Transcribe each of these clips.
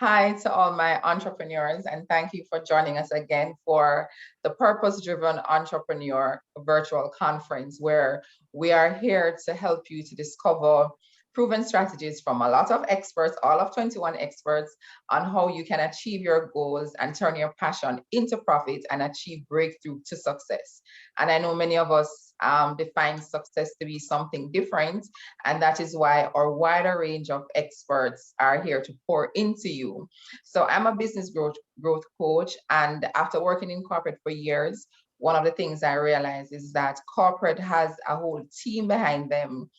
Hi to all my entrepreneurs, and thank you for joining us again for the Purpose Driven Entrepreneur Virtual Conference, where we are here to help you to discover proven strategies from a lot of experts, all of 21 experts, on how you can achieve your goals and turn your passion into profit and achieve breakthrough to success. And I know many of us define success to be something different, and that is why our wider range of experts are here to pour into you. So I'm a business growth coach, and after working in corporate for years, one of the things I realized is that corporate has a whole team behind them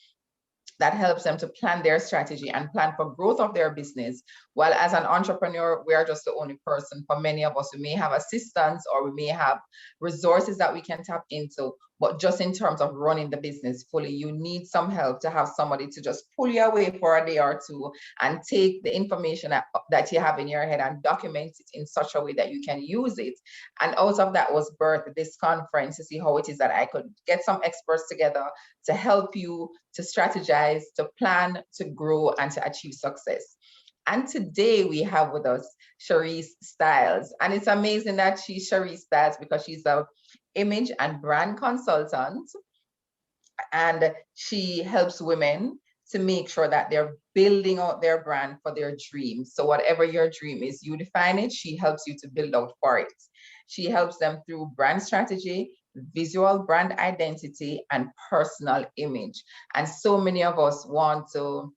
that helps them to plan their strategy and plan for growth of their business. While as an entrepreneur, we are just the only person. For many of us, we may have assistants or we may have resources that we can tap into, but just in terms of running the business fully, you need some help to have somebody to just pull you away for a day or two and take the information that you have in your head and document it in such a way that you can use it. And out of that was birthed this conference to see how it is that I could get some experts together to help you to strategize, to plan, to grow, and to achieve success. And today we have with us Sharice Styles. And it's amazing that she's Sharice Styles because she's a image and brand consultant. And she helps women to make sure that they're building out their brand for their dreams. So whatever your dream is, you define it, she helps you to build out for it. She helps them through brand strategy, visual brand identity, and personal image. And so many of us want to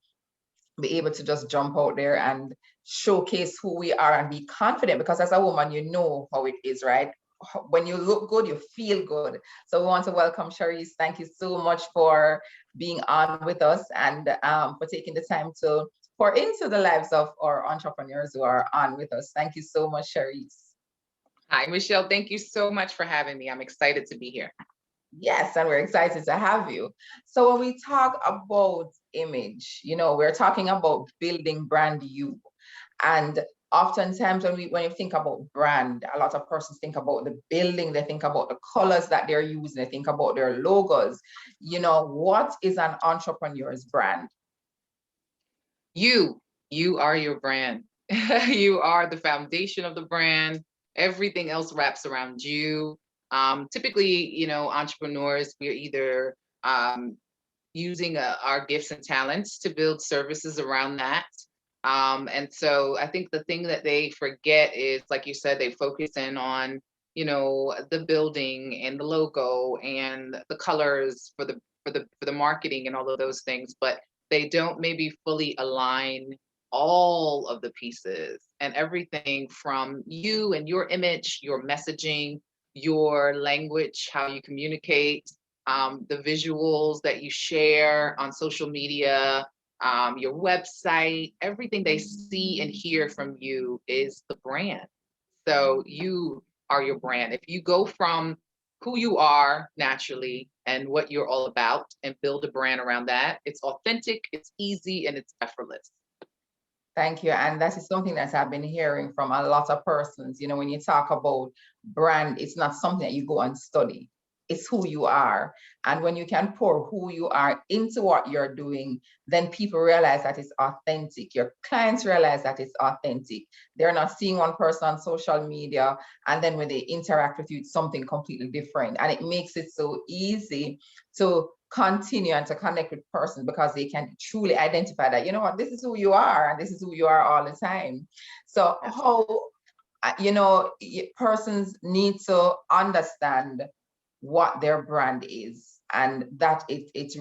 be able to just jump out there and showcase who we are and be confident, because as a woman, you know how it is, right? When you look good, you feel good. So we want to welcome Sharice. Thank you so much for being on with us and for taking the time to pour into the lives of our entrepreneurs who are on with us. Thank you so much, Sharice. Hi, Michelle. Thank you so much for having me. I'm excited to be here. Yes, and we're excited to have you. So when we talk about image, we're talking about building brand you. And oftentimes when you think about brand, a lot of persons think about the building, they think about the colors that they're using, they think about their logos. What is an entrepreneur's brand? You are your brand. You are the foundation of the brand. Everything else wraps around you. Typically, entrepreneurs, we're either using our gifts and talents to build services around that. And so I think the thing that they forget is, like you said, they focus in on, the building and the logo and the colors for the marketing and all of those things, but they don't maybe fully align all of the pieces and everything from you and your image, your messaging, your language, how you communicate, the visuals that you share on social media, your website, everything they see and hear from you is the brand. So you are your brand. If you go from who you are naturally and what you're all about and build a brand around that, it's authentic, it's easy, and it's effortless. Thank you. And that is something that I've been hearing from a lot of persons. When you talk about brand, it's not something that you go and study. It's who you are. And when you can pour who you are into what you're doing, then people realize that it's authentic. Your clients realize that it's authentic. They're not seeing one person on social media, and then when they interact with you, it's something completely different. And it makes it so easy to continue and to connect with persons because they can truly identify that, this is who you are and this is who you are all the time. So how, persons need to understand what their brand is, and that it's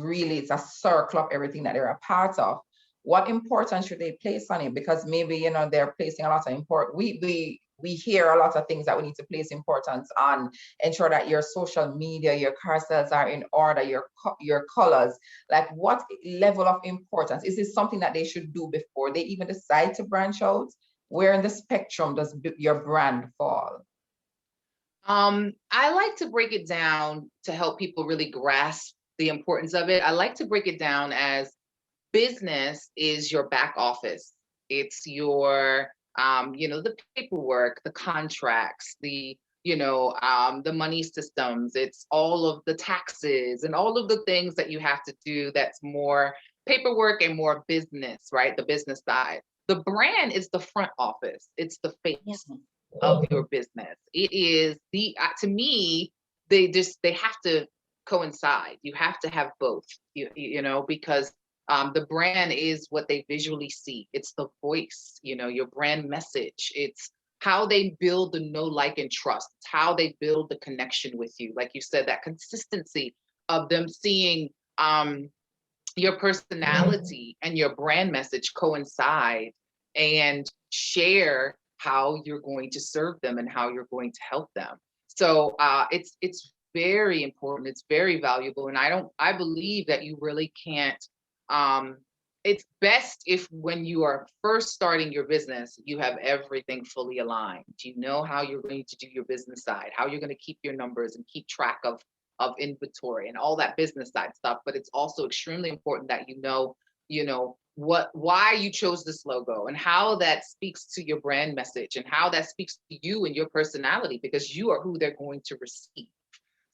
a circle of everything that they're a part of. What importance should they place on it? Because maybe they're placing a lot of import. We hear a lot of things that we need to place importance on. Ensure that your social media, your carousels are in order, your colors. Like, what level of importance is this? Something that they should do before they even decide to branch out? Where in the spectrum does your brand fall? I like to break it down to help people really grasp the importance of it. I like to break it down as business is your back office. It's your, the paperwork, the contracts, the money systems. It's all of the taxes and all of the things that you have to do. That's more paperwork and more business, right? The business side. The brand is the front office. It's the Yeah. face of your business. It is to me, they have to coincide. You have to have both, because the brand is what they visually see. It's the voice, your brand message. It's how they build the know, like, and trust. It's how they build the connection with you. Like you said, that consistency of them seeing your personality and your brand message coincide and share how you're going to serve them and how you're going to help them. So it's very important. It's very valuable, and I believe that you really can't. Um, it's best if when you are first starting your business, you have everything fully aligned. You know how you're going to do your business side, how you're going to keep your numbers and keep track of inventory and all that business side stuff. But it's also extremely important that why you chose this logo and how that speaks to your brand message and how that speaks to you and your personality, because you are who they're going to receive.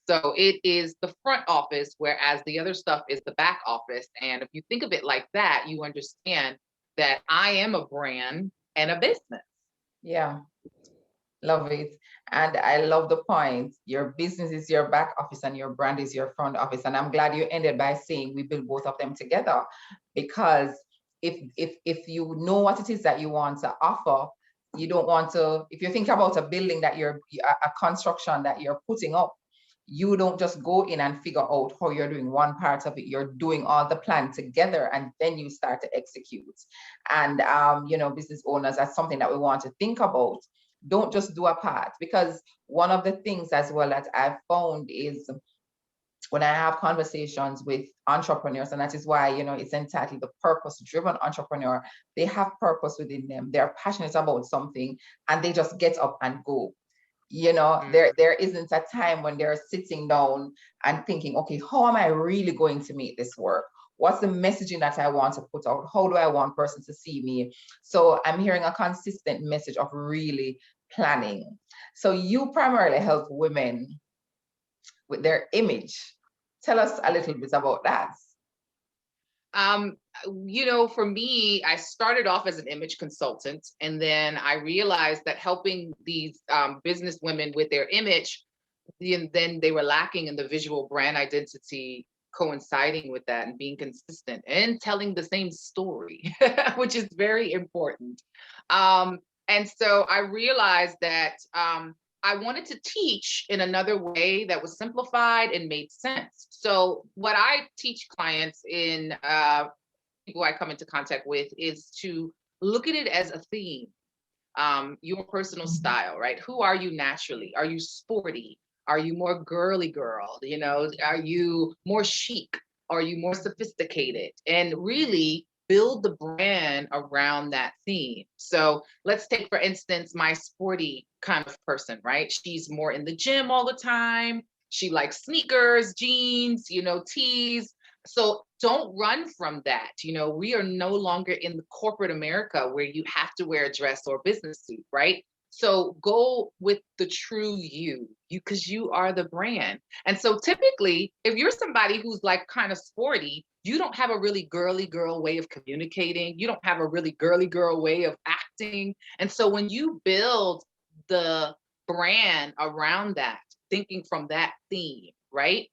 So it is the front office, whereas the other stuff is the back office. And if you think of it like that, you understand that I am a brand and a business. Yeah. Love it. And I love the point. Your business is your back office and your brand is your front office. And I'm glad you ended by saying we build both of them together, because if you know what it is that you want to offer, you don't want to, if you think about a building that a construction that you're putting up, you don't just go in and figure out how you're doing one part of it. You're doing all the plan together and then you start to execute. And business owners, that's something that we want to think about. Don't just do a part, because one of the things as well that I've found is when I have conversations with entrepreneurs, and that is why, it's entitled the purpose-driven entrepreneur. They have purpose within them. They're passionate about something and they just get up and go. There isn't a time when they're sitting down and thinking, okay, how am I really going to make this work? What's the messaging that I want to put out? How do I want person to see me? So I'm hearing a consistent message of really planning. So you primarily help women with their image. Tell us a little bit about that. Um, for me, I started off as an image consultant, and then I realized that helping these business women with their image, then they were lacking in the visual brand identity coinciding with that and being consistent and telling the same story, which is very important. And so I realized that I wanted to teach in another way that was simplified and made sense. So what I teach clients in people I come into contact with is to look at it as a theme. Your personal style, right? Who are you naturally? Are you sporty? Are you more girly girl? Are you more chic? Are you more sophisticated? And really build the brand around that theme. So let's take, for instance, my sporty kind of person, right? She's more in the gym all the time. She likes sneakers, jeans, tees. So don't run from that. We are no longer in the corporate America where you have to wear a dress or a business suit, right? So go with the true you, because you are the brand. And so typically, if you're somebody who's like kind of sporty, you don't have a really girly girl way of communicating. You don't have a really girly girl way of acting. And so when you build the brand around that, thinking from that theme, right?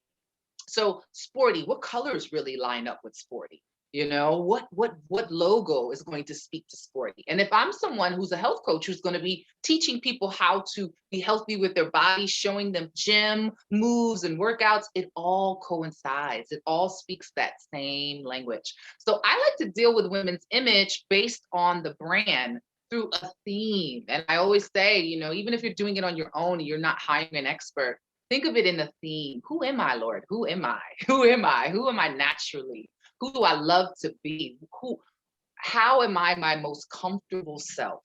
So sporty, what colors really line up with sporty? What logo is going to speak to sporty? And if I'm someone who's a health coach who's going to be teaching people how to be healthy with their body, showing them gym moves and workouts, it all coincides. It all speaks that same language. So I like to deal with women's image based on the brand through a theme. And I always say, even if you're doing it on your own and you're not hiring an expert, think of it in a theme. Who am I, Lord? Who am I? Who am I? Who am I naturally? Who do I love to be? How am I my most comfortable self?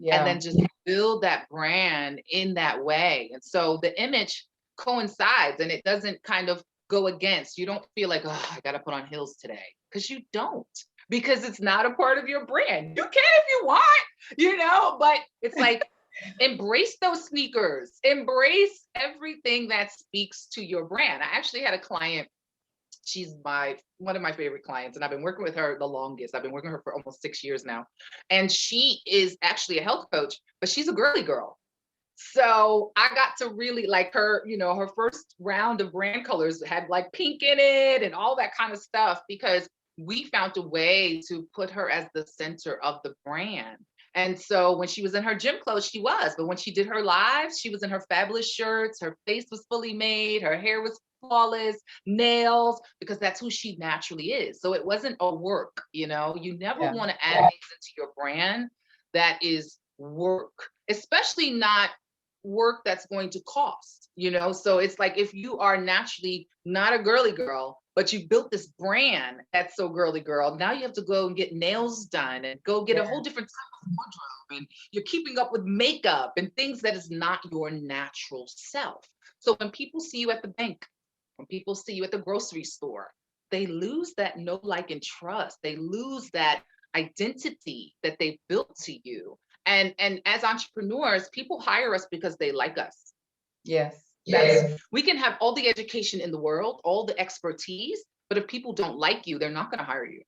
And then just build that brand in that way. And so the image coincides and it doesn't kind of go against. You don't feel like, oh, I got to put on heels today, because you don't, because it's not a part of your brand. You can if you want, but it's like, embrace those sneakers, embrace everything that speaks to your brand. I actually had a client, She's one of my favorite clients, and I've been working with her the longest. I've been working with her for almost 6 years now. And she is actually a health coach, but she's a girly girl. So I got to really like her, her first round of brand colors had like pink in it and all that kind of stuff, because we found a way to put her as the center of the brand. And so when she was in her gym clothes, she was, but when she did her lives, she was in her fabulous shirts, her face was fully made, her hair was flawless, nails, because that's who she naturally is. So it wasn't a work, you never Yeah. want to add things into your brand that is work, especially not work that's going to cost, so it's like, if you are naturally not a girly girl, but you built this brand that's so girly girl, now you have to go and get nails done and go get a Yeah. whole different type of wardrobe, and you're keeping up with makeup and things that is not your natural self. So when people see you at the bank, when people see you at the grocery store, they lose that know, like, and trust. They lose that identity that they built to you. And as entrepreneurs, people hire us because they like us. Yes. We can have all the education in the world, all the expertise, but if people don't like you, they're not going to hire you.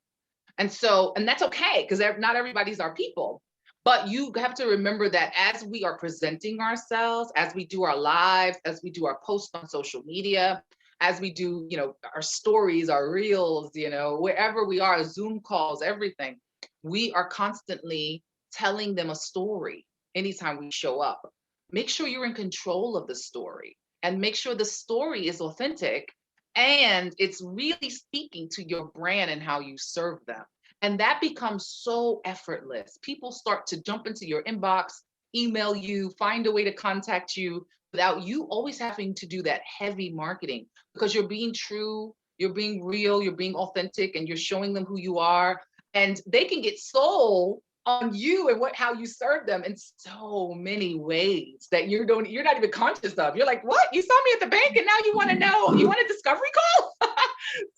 And that's okay, because not everybody's our people. But you have to remember that as we are presenting ourselves, as we do our lives, as we do our posts on social media, as we do, our stories, our reels, wherever we are, Zoom calls, everything, we are constantly telling them a story anytime we show up. Make sure you're in control of the story, and make sure the story is authentic and it's really speaking to your brand and how you serve them. And that becomes so effortless. People start to jump into your inbox, email you, find a way to contact you without you always having to do that heavy marketing, because you're being true, you're being real, you're being authentic, and you're showing them who you are. And they can get sold on you and how you serve them in so many ways that you're not even conscious of. You're like, what? You saw me at the bank and now you want to know, you want a discovery call?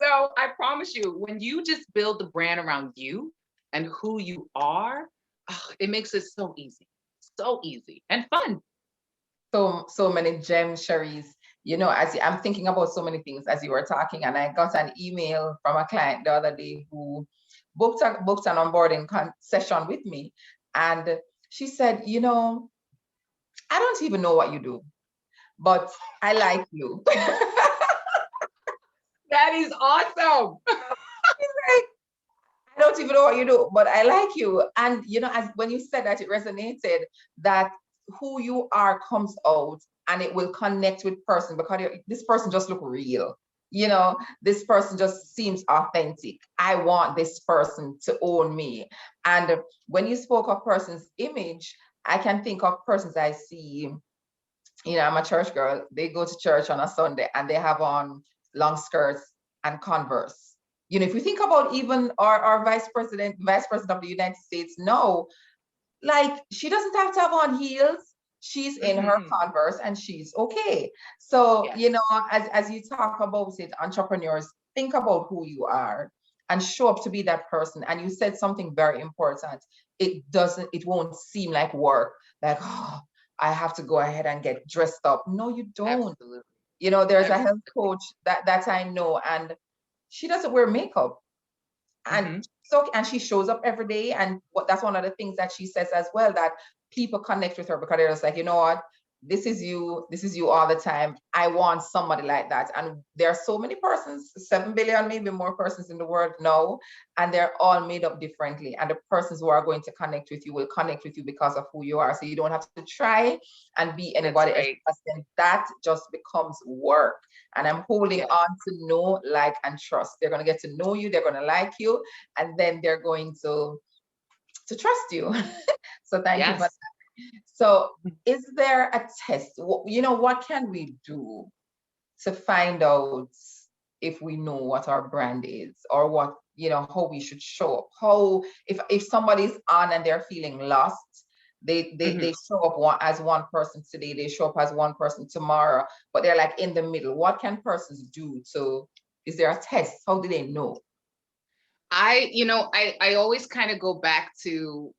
So I promise you, when you just build the brand around you and who you are, it makes it so easy and fun. So many gems, Sharice. I'm thinking about so many things as you were talking, and I got an email from a client the other day who booked an onboarding session with me, and she said, I don't even know what you do, but I like you. That is awesome. I don't even know what you do, but I like you. And as when you said that, it resonated that who you are comes out and it will connect with person, because this person just look real. This person just seems authentic. I want this person to own me. And when you spoke of person's image, I can think of persons I see. I'm a church girl. They go to church on a Sunday and they have on long skirts and Converse. If you think about even our vice president of the United States, no, like she doesn't have to have on heels. She's in her Converse and she's okay. So, Yes. as you talk about it, entrepreneurs, think about who you are and show up to be that person. And you said something very important. It won't seem like work, like, oh, I have to go ahead and get dressed up. No, you don't. Absolutely. There's a health coach that I know, and she doesn't wear makeup. And so, and she shows up every day. And that's one of the things that she says as well, that people connect with her because they're just like, you know what, this is you all the time. I want somebody like that. And there are so many persons, 7 billion, maybe more persons in the world now, and they're all made up differently. And the persons who are going to connect with you will connect with you because of who you are. So you don't have to try and be anybody else. And that just becomes work. And I'm holding on to know, like, and trust. They're going to get to know you. They're going to like you. And then they're going to trust you. So thank you for that. So is there a test? What can we do to find out if we know what our brand is, or what, how we should show up? How, if somebody's on and they're feeling lost, they show up as one person today, they show up as one person tomorrow, but they're like in the middle. What can persons do is there a test? How do they know? I always kind of go back to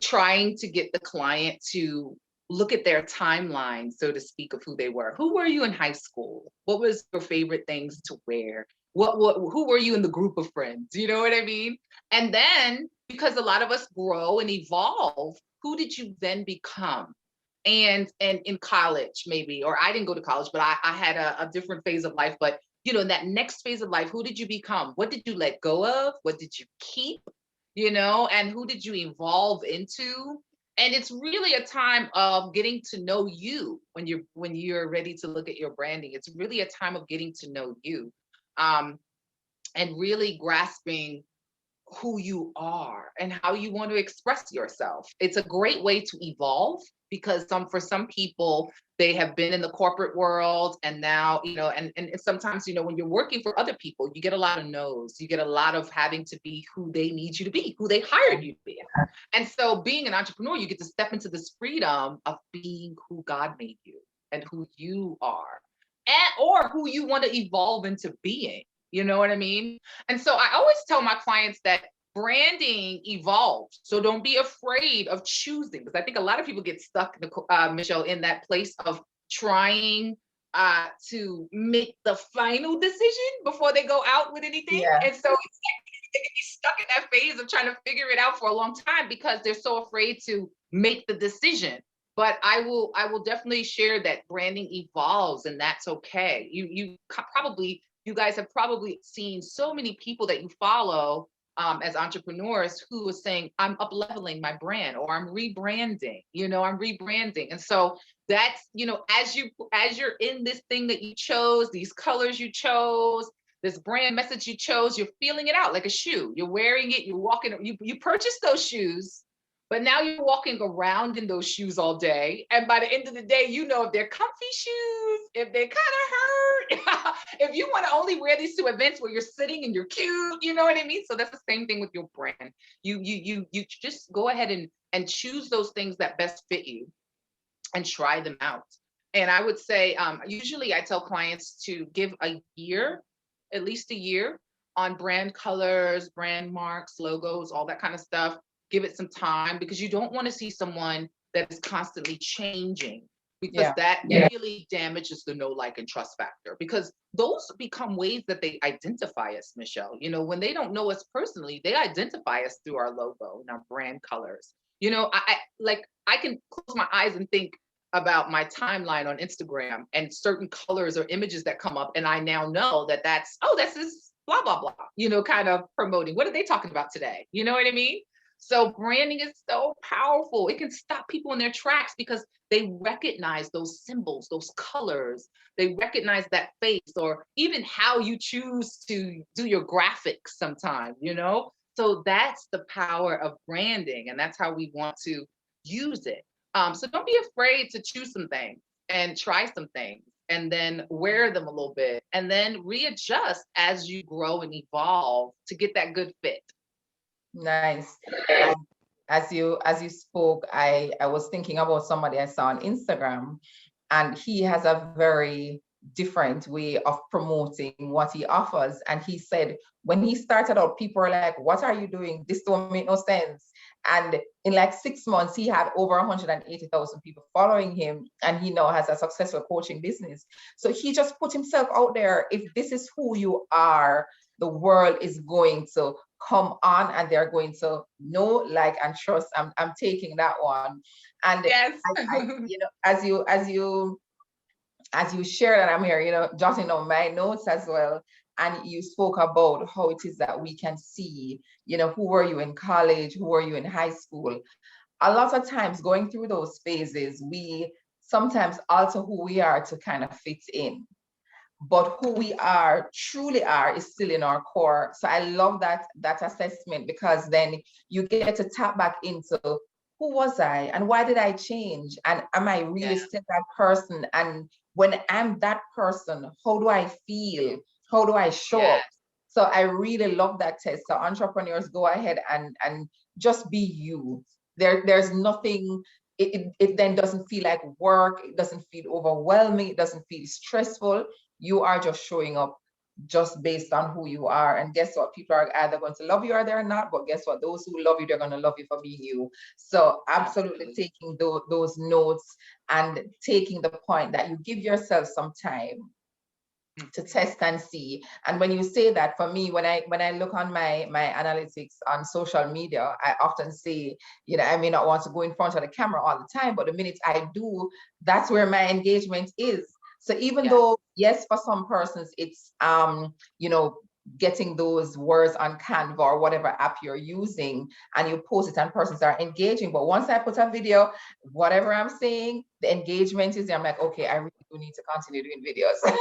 trying to get the client to look at their timeline, so to speak, of who they were. Who were you in high school? What was your favorite things to wear? Who were you in the group of friends? You know what I mean? And then, because a lot of us grow and evolve, who did you then become? And in college, maybe, or I didn't go to college, but I had a different phase of life. But in that next phase of life, who did you become? What did you let go of? What did you keep? And who did you evolve into? And it's really a time of getting to know you when you're ready to look at your branding. It's really a time of getting to know you, um, and really grasping who you are and how you want to express yourself. It's a great way to evolve, because for some people, they have been in the corporate world, and now, and sometimes, when you're working for other people, you get a lot of no's. You get a lot of having to be who they need you to be, who they hired you to be. And so being an entrepreneur, you get to step into this freedom of being who God made you and who you are, or who you want to evolve into being. You know what I mean? And so I always tell my clients that branding evolves. So don't be afraid of choosing, because I think a lot of people get stuck, Michelle, in that place of trying to make the final decision before they go out with anything. Yeah. And so it's like they can be stuck in that phase of trying to figure it out for a long time because they're so afraid to make the decision. But I will definitely share that branding evolves, and that's okay. You guys have probably seen so many people that you follow, as entrepreneurs, who are saying, I'm up leveling my brand, or I'm rebranding. I'm rebranding. And so that's, as you're in this thing that you chose, these colors you chose, this brand message you chose, you're feeling it out like a shoe. You're wearing it, you're walking, you purchased those shoes, but now you're walking around in those shoes all day. And by the end of the day, if they're comfy shoes, if they kind of hurt, if you want to only wear these to events where you're sitting and you're cute, you know what I mean? So that's the same thing with your brand. You just go ahead and choose those things that best fit you and try them out. And I would say, usually I tell clients to give a year, at least a year, on brand colors, brand marks, logos, all that kind of stuff. Give it some time, because you don't want to see someone that is constantly changing, because that really damages the know, like, and trust factor, because those become ways that they identify us, Michelle. When they don't know us personally, they identify us through our logo and our brand colors. I can close my eyes and think about my timeline on Instagram and certain colors or images that come up, and I now know that that's this blah blah blah, kind of promoting. What are they talking about today? You know what I mean? So branding is so powerful. It can stop people in their tracks because they recognize those symbols, those colors. They recognize that face, or even how you choose to do your graphics sometimes. So that's the power of branding, and that's how we want to use it. So don't be afraid to choose some things and try some things, and then wear them a little bit, and then readjust as you grow and evolve to get that good fit. Nice. As you spoke, I was thinking about somebody I saw on Instagram, and he has a very different way of promoting what he offers. And he said when he started out, people were like, what are you doing? This don't make no sense. And in like 6 months, he had over 180,000 people following him, and he now has a successful coaching business. So he just put himself out there. If this is who you are, the world is going to come on, and they're going to know, like, and trust. I'm taking that one. And yes, as you share that, I'm here, jotting down my notes as well. And you spoke about how it is that we can see, who were you in college, who were you in high school. A lot of times going through those phases, we sometimes alter who we are to kind of fit in. But who we truly are, is still in our core. So I love that assessment, because then you get to tap back into, who was I and why did I change? And am I really still that person? And when I'm that person, how do I feel? How do I show up? So I really love that test. So entrepreneurs, go ahead and just be you. There's nothing, it then doesn't feel like work. It doesn't feel overwhelming. It doesn't feel stressful. You are just showing up just based on who you are. And guess what? People are either going to love you or they're not. But guess what? Those who love you, they're going to love you for being you. So absolutely Absolutely. taking those notes and taking the point that you give yourself some time to test and see. And when you say that, for me, when I look on my analytics on social media, I often say, I may not want to go in front of the camera all the time, but the minute I do, that's where my engagement is. So even Yes. though, yes, for some persons it's you know getting those words on Canva or whatever app you're using, and you post it and persons are engaging, but once I put a video, whatever I'm saying, the engagement is there. I'm like, okay, I really do need to continue doing videos.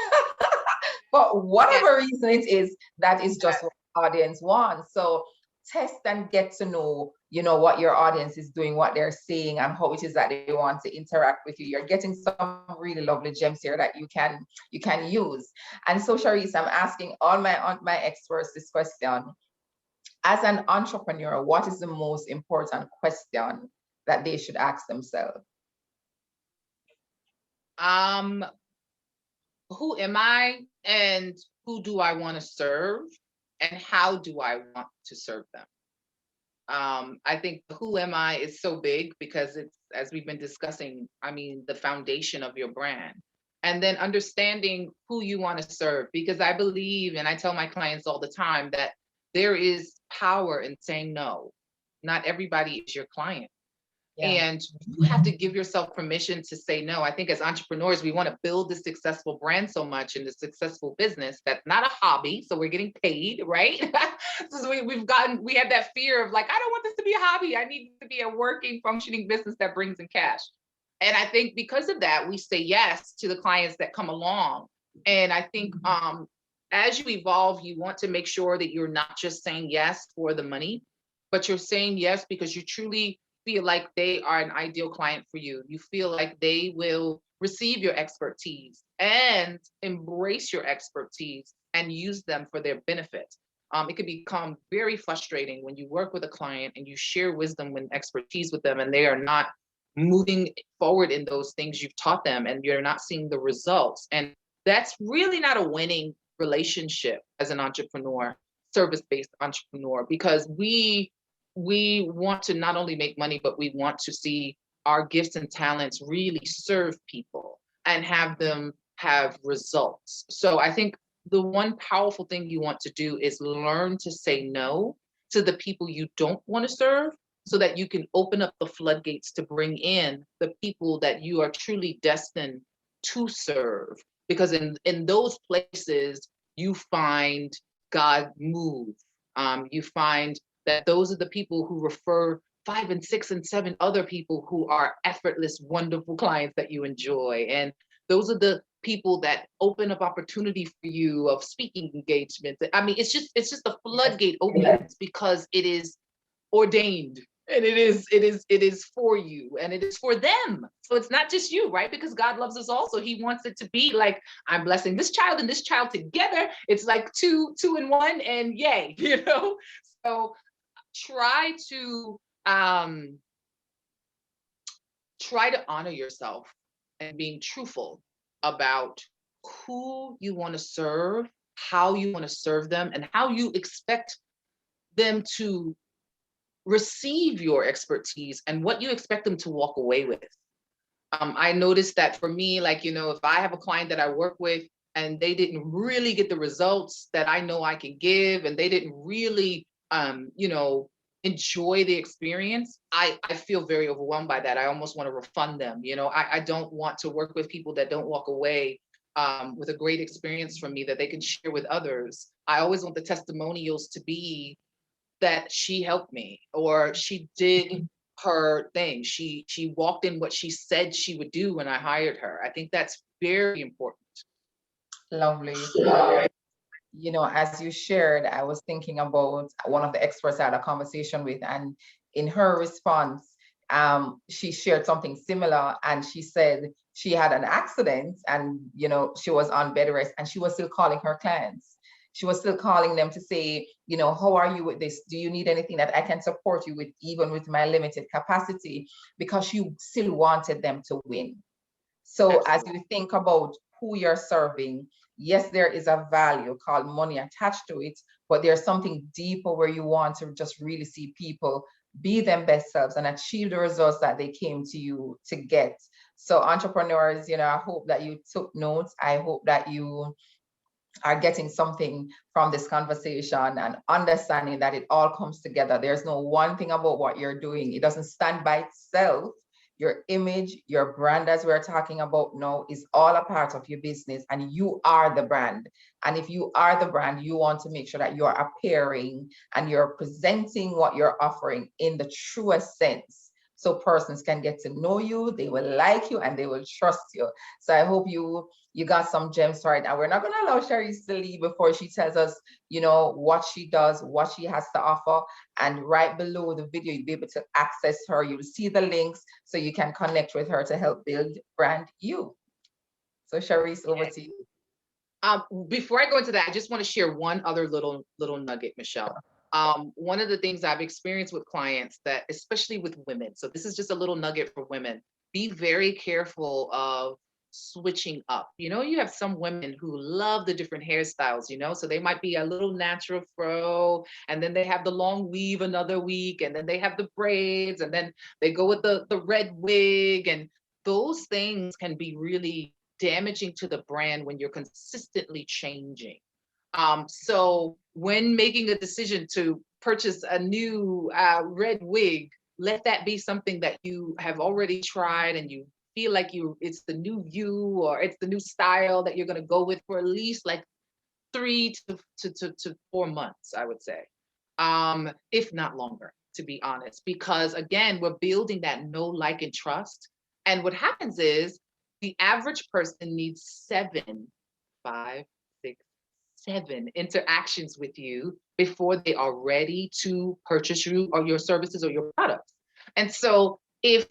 For And whatever reason it is, that is just yes. what the audience wants. So test and get to know, what your audience is doing, what they're saying, and how it is that they want to interact with you. You're getting some really lovely gems here that you can use. And so, Sharice, I'm asking all my experts this question. As an entrepreneur, what is the most important question that they should ask themselves? Um, who am I and who do I want to serve and how do I want to serve them? I think who am I is so big because it's, as we've been discussing, I mean, the foundation of your brand. And then understanding who you want to serve, because I believe, and I tell my clients all the time, that there is power in saying no. Not everybody is your client. Yeah. And you have to give yourself permission to say no. I think as entrepreneurs, we want to build a successful brand so much in a successful business that's not a hobby. So we're getting paid, right? So we have that fear of like, I don't want this to be a hobby. I need it to be a working, functioning business that brings in cash. And I think because of that, we say yes to the clients that come along. And I think as you evolve, you want to make sure that you're not just saying yes for the money, but you're saying yes because you truly feel like they are an ideal client for you. You feel like they will receive your expertise and embrace your expertise and use them for their benefit. It can become very frustrating when you work with a client and you share wisdom and expertise with them and they are not moving forward in those things you've taught them and you're not seeing the results. And that's really not a winning relationship as an entrepreneur, service-based entrepreneur, because we want to not only make money, but we want to see our gifts and talents really serve people and have them have results. So I think the one powerful thing you want to do is learn to say no to the people you don't want to serve so that you can open up the floodgates to bring in the people that you are truly destined to serve. Because in those places, you find God move. You find that those are the people who refer 5 and 6 and 7 other people who are effortless, wonderful clients that you enjoy. And those are the people that open up opportunity for you of speaking engagements. I mean, it's just the floodgate opens because it is ordained and it is for you and it is for them. So it's not just you, right? Because God loves us also. He wants it to be like, I'm blessing this child and this child together. It's like two in one, and yay, So try to um try to honor yourself and being truthful about who you want to serve, how you want to serve them, and how you expect them to receive your expertise and what you expect them to walk away with. I noticed that for me, like, if I have a client that I work with and they didn't really get the results that I know I can give, and they didn't really, enjoy the experience, I feel very overwhelmed by that. I almost want to refund them. I don't want to work with people that don't walk away with a great experience from me that they can share with others. I always want the testimonials to be that she helped me or she did her thing. She walked in what she said she would do when I hired her. I think that's very important. Lovely. As you shared, I was thinking about one of the experts I had a conversation with, and in her response, she shared something similar, and she said she had an accident, and she was on bed rest, and she was still calling her clients. She was still calling them to say, how are you with this? Do you need anything that I can support you with, even with my limited capacity? Because she still wanted them to win. So as Absolutely. you think about who you're serving, yes, there is a value called money attached to it, but there's something deeper where you want to just really see people be them best selves and achieve the results that they came to you to get. So entrepreneurs, I hope that you took notes. I hope that you are getting something from this conversation and understanding that it all comes together. There's no one thing about what you're doing. It doesn't stand by itself. Your image, your brand, as we're talking about now, is all a part of your business, and you are the brand. And if you are the brand, you want to make sure that you're appearing and you're presenting what you're offering in the truest sense. So persons can get to know you, they will like you, and they will trust you. So I hope you got some gems for it. And we're not going to allow Sharice to leave before she tells us, what she does, what she has to offer. And right below the video, you'll be able to access her. You'll see the links so you can connect with her to help build brand you. So Sharice, over to you. Before I go into that, I just want to share one other little nugget, Michelle. One of the things I've experienced with clients, that especially with women, so this is just a little nugget for women, be very careful of switching up. You have some women who love the different hairstyles, so they might be a little natural fro, and then they have the long weave another week, and then they have the braids, and then they go with the red wig, and those things can be really damaging to the brand when you're consistently changing. So when making a decision to purchase a new red wig, let that be something that you have already tried and you feel like it's the new you, or it's the new style that you're going to go with for at least like 3 to 4 months, I would say, if not longer, to be honest, because again, we're building that know, like, and trust. And what happens is the average person needs 7, 5, 6, 7 interactions with you before they are ready to purchase you or your services or your products. And so if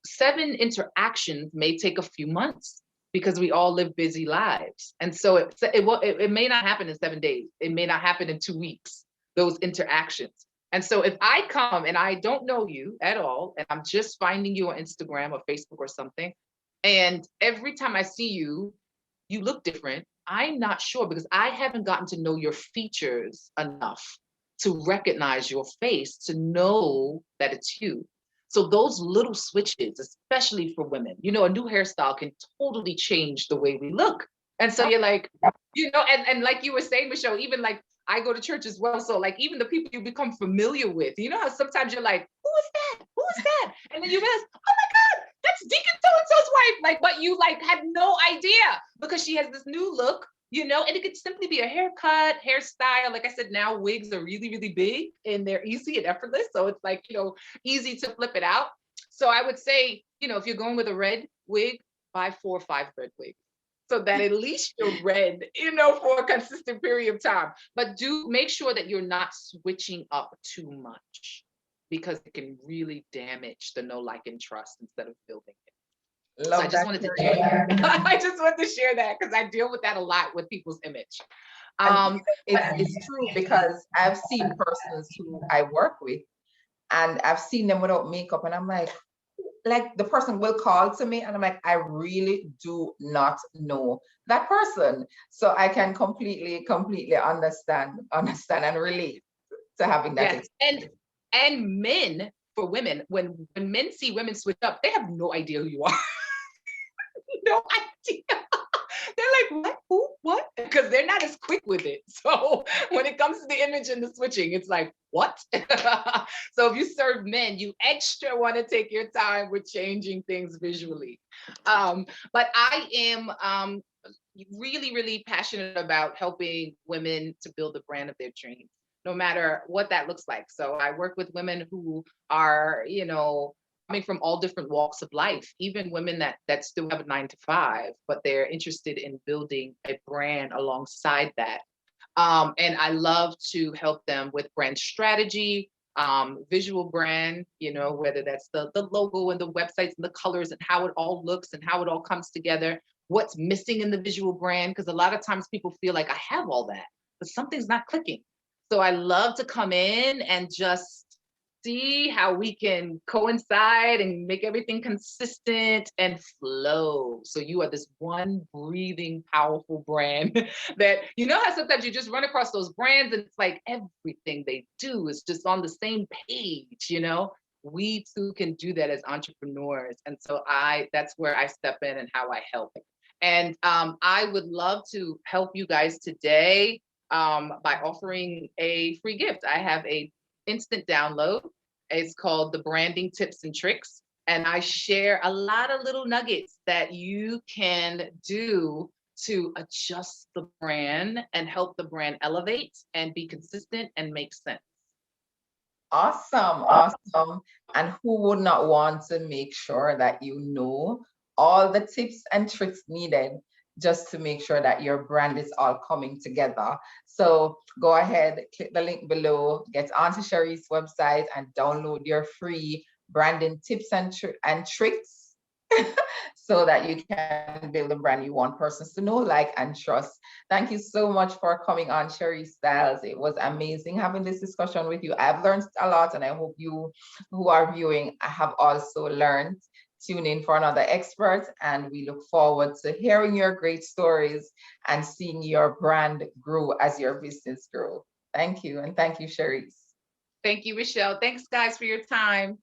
7 interactions may take a few months, because we all live busy lives. And so it may not happen in 7 days. It may not happen in 2 weeks, those interactions. And so if I come and I don't know you at all, and I'm just finding you on Instagram or Facebook or something, and every time I see you, you look different, I'm not sure, because I haven't gotten to know your features enough to recognize your face, to know that it's you. So those little switches, especially for women, a new hairstyle can totally change the way we look. And so you're like, and like you were saying, Michelle, even like I go to church as well. So like even the people you become familiar with, how sometimes you're like, who is that? Who is that? And then you realize, oh my God, that's Deacon so-and-so's wife. Like, but you like had no idea, because she has this new look, and it could simply be a haircut, hairstyle. Like I said, now wigs are really, really big and they're easy and effortless. So it's like, easy to flip it out. So I would say, if you're going with a red wig, buy 4 or 5 red wigs, so that at least you're red, for a consistent period of time. But do make sure that you're not switching up too much, because it can really damage the know, like, and trust instead of building it. So I just wanted to share that. I just wanted to share that because I deal with that a lot with people's image. It's true, because I've seen persons who I work with, and I've seen them without makeup, and I'm like the person will call to me, and I'm like, I really do not know that person. So I can completely understand and relate to having that. Yes. And men, for women, when men see women switch up, they have no idea who you are. No idea. They're like, what? Who? What? Because they're not as quick with it. So when it comes to the image and the switching, it's like, what? So if you serve men, you extra want to take your time with changing things visually. But I am really, really passionate about helping women to build the brand of their dreams, no matter what that looks like. So I work with women who are, coming from all different walks of life, even women that still have a 9 to 5, but they're interested in building a brand alongside that. And I love to help them with brand strategy, visual brand, whether that's the logo and the websites and the colors and how it all looks and how it all comes together, what's missing in the visual brand, because a lot of times people feel like I have all that, but something's not clicking. So I love to come in and just see how we can coincide and make everything consistent and flow. So you are this one breathing, powerful brand that, you know how sometimes you just run across those brands and it's like everything they do is just on the same page, you know? We too can do that as entrepreneurs. And so that's where I step in and how I help. And I would love to help you guys today by offering a free gift. I have a instant download. It's called the Branding Tips and Tricks. And I share a lot of little nuggets that you can do to adjust the brand and help the brand elevate and be consistent and make sense. Awesome, awesome. And who would not want to make sure that you know all the tips and tricks needed just to make sure that your brand is all coming together? So go ahead, click the link below, get onto Sharice's website and download your free branding tips and tricks so that you can build a brand you want persons to know, like, and trust. Thank you so much for coming on, Sharice Styles. It was amazing having this discussion with you. I've learned a lot, and I hope you who are viewing have also learned. Tune in for another expert, and we look forward to hearing your great stories and seeing your brand grow as your business grows. Thank you, and thank you, Sharice. Thank you, Michelle. Thanks, guys, for your time.